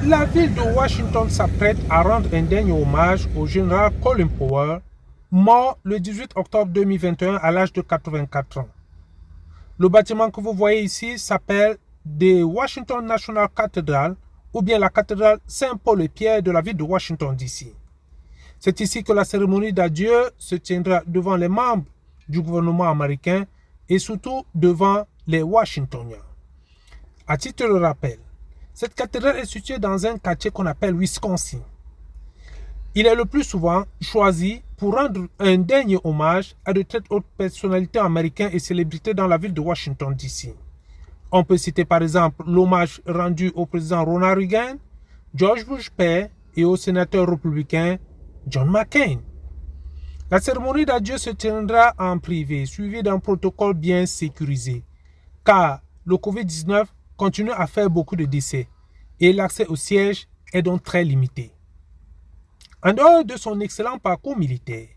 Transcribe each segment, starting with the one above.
La ville de Washington s'apprête à rendre un dernier hommage au général Colin Powell, mort le 18 octobre 2021 à l'âge de 84 ans. Le bâtiment que vous voyez ici s'appelle The Washington National Cathedral ou bien la cathédrale Saint-Paul-et-Pierre de la ville de Washington DC. C'est ici que la cérémonie d'adieu se tiendra devant les membres du gouvernement américain et surtout devant les Washingtoniens. À titre de rappel, cette cathédrale est située dans un quartier qu'on appelle Wisconsin. Il est le plus souvent choisi pour rendre un dernier hommage à de très hautes personnalités américaines et célébrités dans la ville de Washington DC. On peut citer par exemple l'hommage rendu au président Ronald Reagan, George Bush père et au sénateur républicain John McCain. La cérémonie d'adieu se tiendra en privé, suivie d'un protocole bien sécurisé, car le Covid-19 continue à faire beaucoup de décès et l'accès au siège est donc très limité. En dehors de son excellent parcours militaire,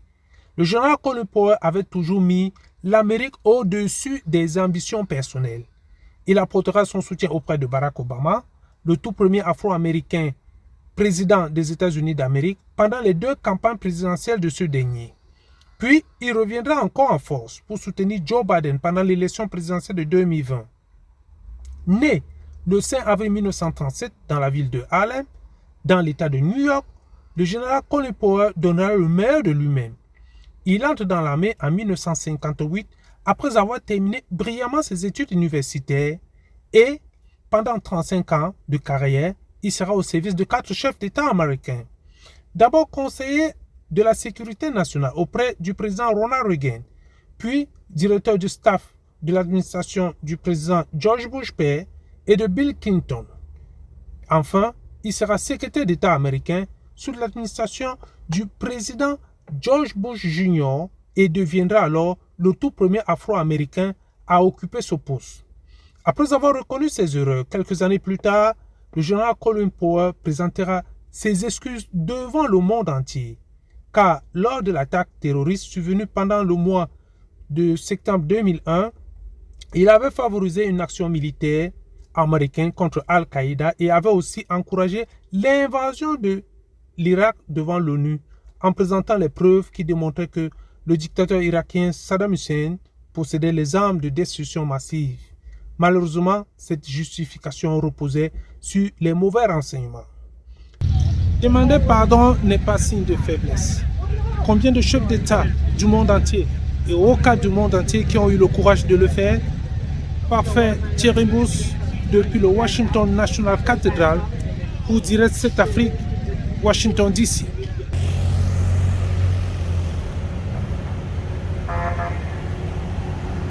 le général Colin Powell avait toujours mis l'Amérique au-dessus des ambitions personnelles. Il apportera son soutien auprès de Barack Obama, le tout premier afro-américain président des États-Unis d'Amérique, pendant les 2 campagnes présidentielles de ce dernier. Puis, il reviendra encore en force pour soutenir Joe Biden pendant l'élection présidentielle de 2020. Né le 5 avril 1937 dans la ville de Harlem, dans l'État de New York, le général Colin Powell donnera le meilleur de lui-même. Il entre dans l'armée en 1958 après avoir terminé brillamment ses études universitaires et, pendant 35 ans de carrière, il sera au service de 4 chefs d'État américains. D'abord conseiller de la sécurité nationale auprès du président Ronald Reagan, puis directeur du staff de l'administration du président George Bush père et de Bill Clinton. Enfin, il sera secrétaire d'État américain sous l'administration du président George Bush Jr. et deviendra alors le tout premier afro-américain à occuper ce poste. Après avoir reconnu ses erreurs, quelques années plus tard, le général Colin Powell présentera ses excuses devant le monde entier, car lors de l'attaque terroriste survenue pendant le mois de septembre 2001, il avait favorisé une action militaire américaine contre Al-Qaïda et avait aussi encouragé l'invasion de l'Irak devant l'ONU en présentant les preuves qui démontraient que le dictateur irakien Saddam Hussein possédait les armes de destruction massive. Malheureusement, cette justification reposait sur les mauvais renseignements. Demander pardon n'est pas signe de faiblesse. Combien de chefs d'État du monde entier et au cas du monde entier qui ont eu le courage de le faire? Parfait Thierry Mousse depuis le Washington National Cathedral pour Direct 7 Afrique, Washington DC.